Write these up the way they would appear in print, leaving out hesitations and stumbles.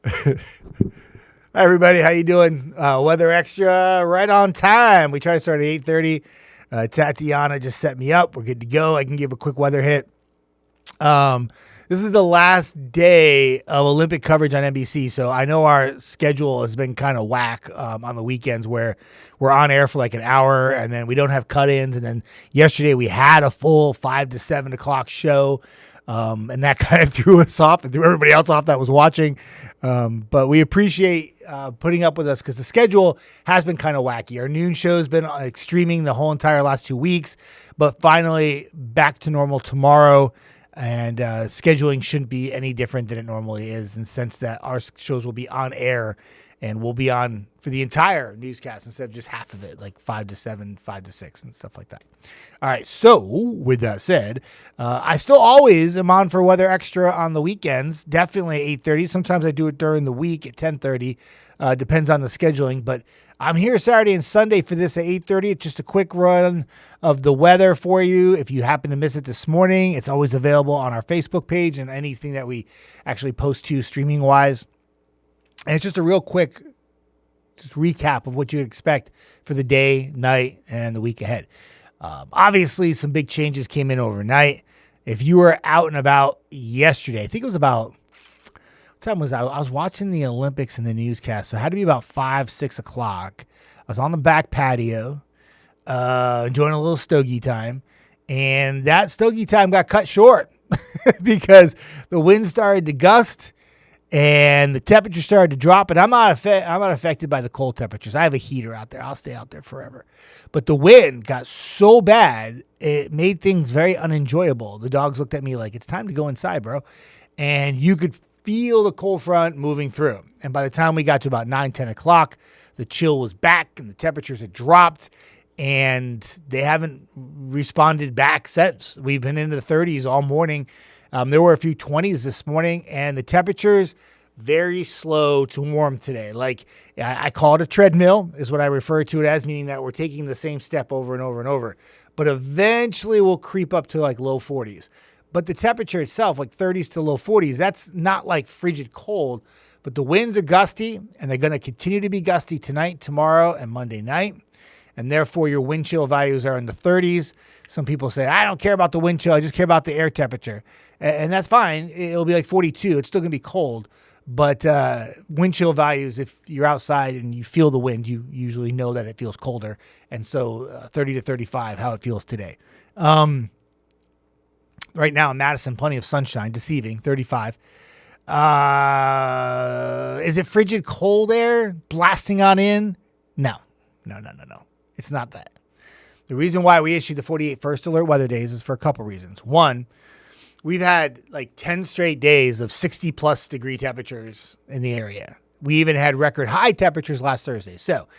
Hi everybody, how you doing? Weather Extra right on time. We try to start at 8:30. Tatiana just set me up. We're good to go. I can give a quick weather hit. This is the last day of Olympic coverage on NBC, so I know our schedule has been kind of whack on the weekends where we're on air for like an hour and then we don't have cut-ins. And then yesterday we had a full 5 to 7 o'clock show. And that kind of threw us off and threw everybody else off that was watching. But we appreciate putting up with us because the schedule has been kind of wacky. Our noon show has been streaming the whole entire last 2 weeks, but finally back to normal tomorrow. And scheduling shouldn't be any different than it normally is in the sense that our shows will be on air and we'll be on for the entire newscast instead of just half of it, like 5 to 7, 5 to 6 and stuff like that. All right. So with that said, I still always am on for Weather Extra on the weekends, definitely 8:30. Sometimes I do it during the week at 10:30. Depends on the scheduling, but I'm here Saturday and Sunday for this at 8:30. It's just a quick run of the weather for you. If you happen to miss it this morning, it's always available on our Facebook page and anything that we actually post to streaming wise. And it's just a real quick recap of what you'd expect for the day, night, and the week ahead. Obviously, some big changes came in overnight. If you were out and about yesterday, I think it was about, what time was I? I was watching the Olympics in the newscast, so it had to be about 5, 6 o'clock. I was on the back patio, enjoying a little stogie time, and that stogie time got cut short because the wind started to gust and the temperature started to drop. And I'm not affected by the cold temperatures. I have a heater out there. I'll stay out there forever. But the wind got so bad, it made things very unenjoyable. The dogs looked at me like, it's time to go inside, bro. And you could feel the cold front moving through. And by the time we got to about 9, 10 o'clock, the chill was back and the temperatures had dropped. And they haven't responded back since. We've been into the 30s all morning. There were a few 20s this morning, and the temperatures very slow to warm today. Like I call it a treadmill is what I refer to it as, meaning that we're taking the same step over and over and over. But eventually we'll creep up to like low 40s. But the temperature itself, like 30s to low 40s, that's not like frigid cold. But the winds are gusty, and they're going to continue to be gusty tonight, tomorrow, and Monday night. And therefore, your wind chill values are in the 30s. Some people say, I don't care about the wind chill. I just care about the air temperature. And that's fine. It'll be like 42. It's still going to be cold. But wind chill values, if you're outside and you feel the wind, you usually know that it feels colder. And so 30 to 35, how it feels today. Right now in Madison, plenty of sunshine, deceiving, 35. Is it frigid cold air blasting on in? No. It's not that. The reason why we issued the 48 first alert weather days is for a couple reasons. One, we've had like 10 straight days of 60 plus degree temperatures in the area. We even had record high temperatures last Thursday. So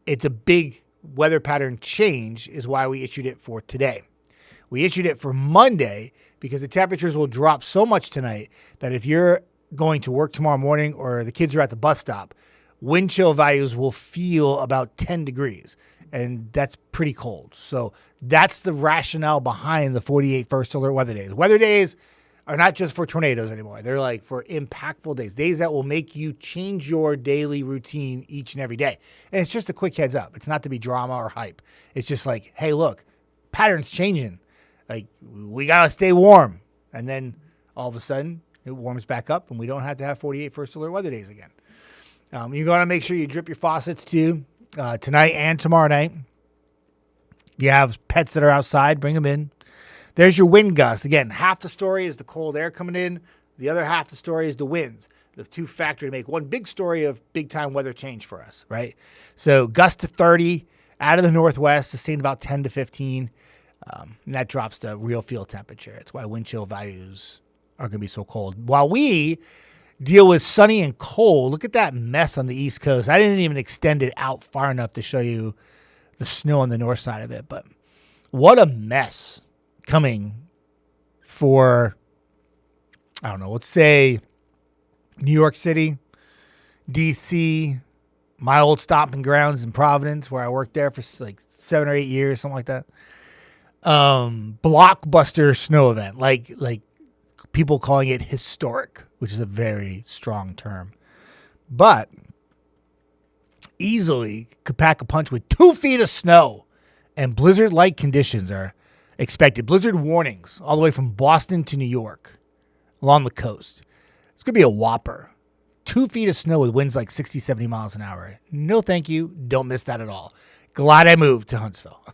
it's a big weather pattern change is why we issued it for today. We issued it for Monday because the temperatures will drop so much tonight that if you're going to work tomorrow morning or the kids are at the bus stop, wind chill values will feel about 10 degrees. And that's pretty cold. So that's the rationale behind the 48 first alert weather days. Weather days are not just for tornadoes anymore. They're like for impactful days that will make you change your daily routine each and every day. And it's just a quick heads up. It's not to be drama or hype. It's just like, hey, look, pattern's changing. Like we got to stay warm. And then all of a sudden it warms back up and we don't have to have 48 first alert weather days again. You got to make sure you drip your faucets too. Tonight and tomorrow night. You have pets that are outside, bring them in. There's your wind gust. Again, half the story is the cold air coming in. The other half the story is the winds. The two factor to make one big story of big time weather change for us, right? So gust to 30 out of the northwest, sustained about 10 to 15. And that drops the real field temperature. That's why wind chill values are going to be so cold. While we deal with sunny and cold. Look at that mess on the East Coast. I didn't even extend it out far enough to show you the snow on the north side of it. But what a mess coming for, I don't know, let's say New York City, D.C., my old stomping grounds in Providence, where I worked there for like 7 or 8 years, something like that. Blockbuster snow event, like people calling it historic, which is a very strong term. but easily could pack a punch with 2 feet of snow, and blizzard-like conditions are expected. Blizzard warnings all the way from Boston to New York along the coast. It's going to be a whopper. 2 feet of snow with winds like 60, 70 miles an hour. No, thank you. Don't miss that at all. Glad I moved to Huntsville.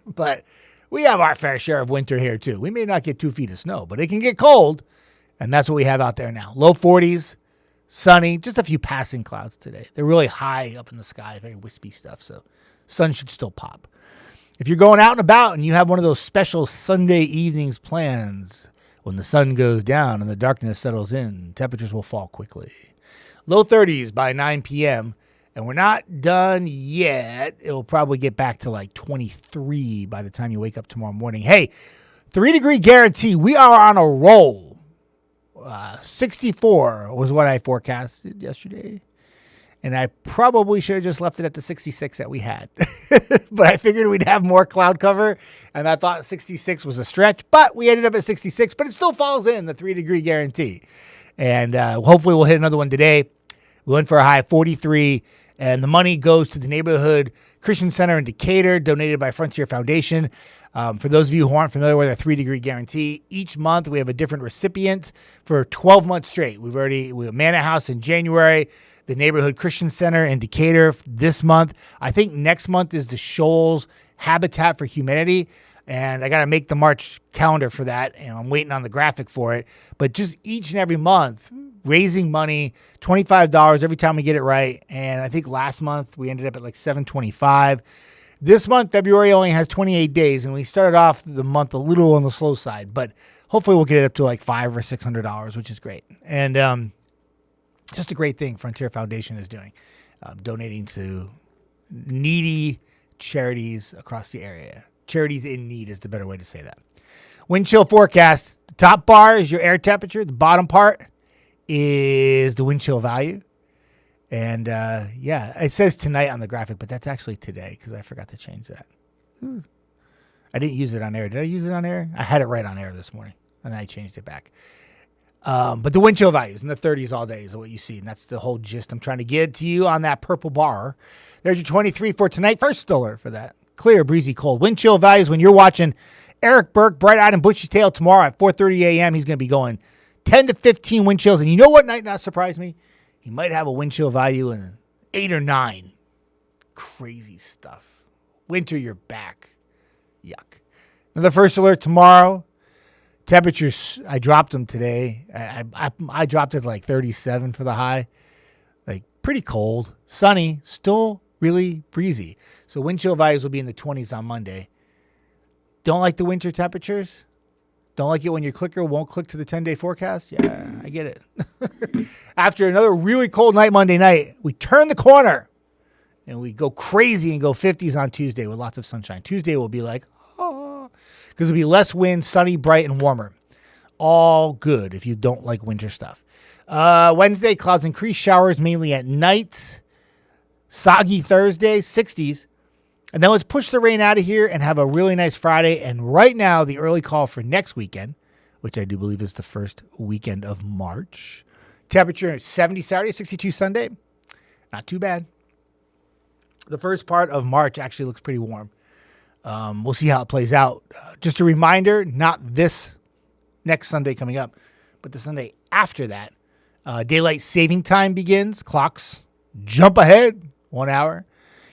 But we have our fair share of winter here, too. We may not get 2 feet of snow, but it can get cold, and that's what we have out there now. Low 40s, sunny, just a few passing clouds today. They're really high up in the sky, very wispy stuff, so sun should still pop. If you're going out and about and you have one of those special Sunday evenings plans, when the sun goes down and the darkness settles in, temperatures will fall quickly. Low 30s by 9 p.m., and we're not done yet. It will probably get back to like 23 by the time you wake up tomorrow morning. Hey, 3-degree guarantee. We are on a roll. 64 was what I forecasted yesterday. And I probably should have just left it at the 66 that we had. But I figured we'd have more cloud cover, and I thought 66 was a stretch. But we ended up at 66, but it still falls in the 3-degree guarantee. And hopefully we'll hit another one today. We went for a high of 43, and the money goes to the Neighborhood Christian Center in Decatur, donated by Frontier Foundation. For those of you who aren't familiar with our 3-degree guarantee, each month we have a different recipient for 12 months straight. We have Manor House in January, the Neighborhood Christian Center in Decatur this month. I think next month is the Shoals Habitat for Humanity, and I got to make the March calendar for that, and I'm waiting on the graphic for it. But just each and every month, raising money, $25 every time we get it right. And I think last month we ended up at like $725. This month, February, only has 28 days, and we started off the month a little on the slow side, but hopefully we'll get it up to like $500 or $600, which is great. And just a great thing Frontier Foundation is doing, donating to needy charities across the area. Charities in need is the better way to say that. Wind chill forecast. The top bar is your air temperature. The bottom part is the wind chill value. And, yeah, it says tonight on the graphic, but that's actually today because I forgot to change that. I didn't use it on air. Did I use it on air? I had it right on air this morning, and then I changed it back. But the wind chill values in the 30s all day is what you see, and that's the whole gist I'm trying to get to you on that purple bar. There's your 23 for tonight. First alert for that. Clear, breezy, cold. Wind chill values when you're watching Eric Burke, bright-eyed and bushy-tailed tomorrow at 4:30 a.m. He's going to be going 10 to 15 wind chills. And you know what might not surprise me? He might have a wind chill value in 8 or 9. Crazy stuff. Winter, you're back. Yuck. Another first alert tomorrow. Temperatures, I dropped them today. I dropped it like 37 for the high. Like pretty cold. Sunny. Still really breezy. So wind chill values will be in the 20s on Monday. Don't like the winter temperatures? Don't like it when your clicker won't click to the 10-day forecast? Yeah, I get it. After another really cold night Monday night, we turn the corner and we go crazy and go 50s on Tuesday with lots of sunshine. Tuesday will be like, oh, because it'll be less wind, sunny, bright, and warmer. All good if you don't like winter stuff. Wednesday, clouds increase, showers mainly at night. Soggy Thursday, 60s. And then let's push the rain out of here and have a really nice Friday. And right now, the early call for next weekend, which I do believe is the first weekend of March. Temperature 70 Saturday, 62 Sunday. Not too bad. The first part of March actually looks pretty warm. We'll see how it plays out. Just a reminder, not this next Sunday coming up, but the Sunday after that. Daylight saving time begins. Clocks jump ahead 1 hour.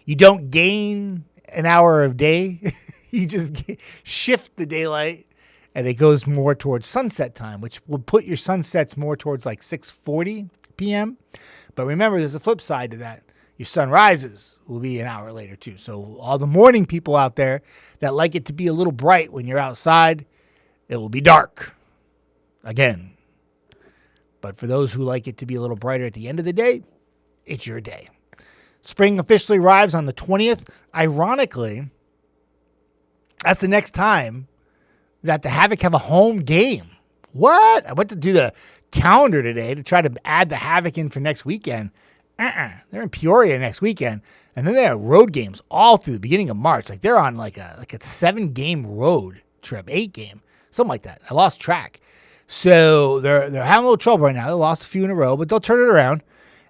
You don't gain an hour of day. You just shift the daylight, and it goes more towards sunset time, which will put your sunsets more towards like 6:40 p.m. But remember, there's a flip side to that. Your sunrises will be an hour later, too. So all the morning people out there that like it to be a little bright when you're outside, it will be dark again. But for those who like it to be a little brighter at the end of the day, it's your day. Spring officially arrives on the 20th. Ironically, that's the next time that the Havoc have a home game. What? I went to do the calendar today to try to add the Havoc in for next weekend. They're in Peoria next weekend. And then they have road games all through the beginning of March. Like they're on like a 7-game road trip, 8-game, something like that. I lost track. So they're having a little trouble right now. They lost a few in a row, but they'll turn it around.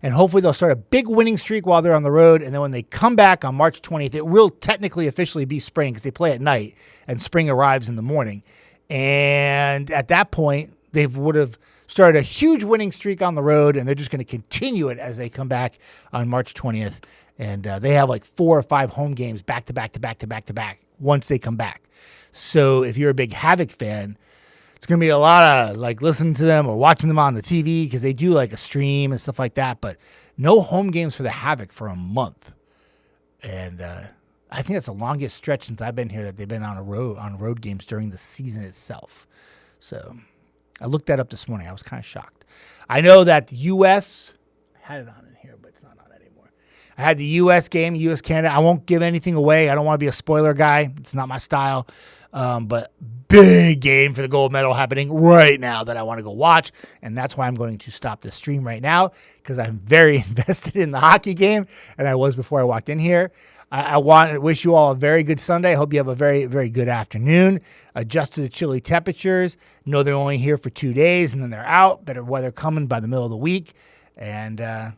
And hopefully they'll start a big winning streak while they're on the road. And then when they come back on March 20th, it will technically officially be spring because they play at night and spring arrives in the morning. And at that point, they would have started a huge winning streak on the road, and they're just going to continue it as they come back on March 20th. And they have like 4 or 5 home games back to back to back to back to back once they come back. So if you're a big Havoc fan, it's going to be a lot of like listening to them or watching them on the TV because they do like a stream and stuff like that. But no home games for the Havoc for a month. And I think that's the longest stretch since I've been here that they've been on road games during the season itself. So I looked that up this morning. I was kind of shocked. I know that the U.S. I had it on in here, but it's not on anymore. I had the U.S. game, U.S. Canada. I won't give anything away. I don't want to be a spoiler guy. It's not my style. But big game for the gold medal happening right now that I want to go watch. And that's why I'm going to stop the stream right now because I'm very invested in the hockey game. And I was before I walked in here. I want to wish you all a very good Sunday. I hope you have a very, very good afternoon. Adjust to the chilly temperatures. Know they're only here for 2 days and then they're out. Better weather coming by the middle of the week. And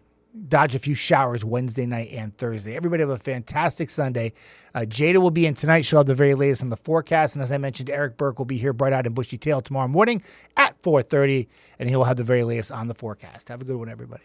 dodge a few showers Wednesday night and Thursday. Everybody have a fantastic Sunday. Jada will be in tonight. She'll have the very latest on the forecast. And as I mentioned, Eric Burke will be here bright-eyed and bushy-tailed tomorrow morning at 4:30. And he will have the very latest on the forecast. Have a good one, everybody.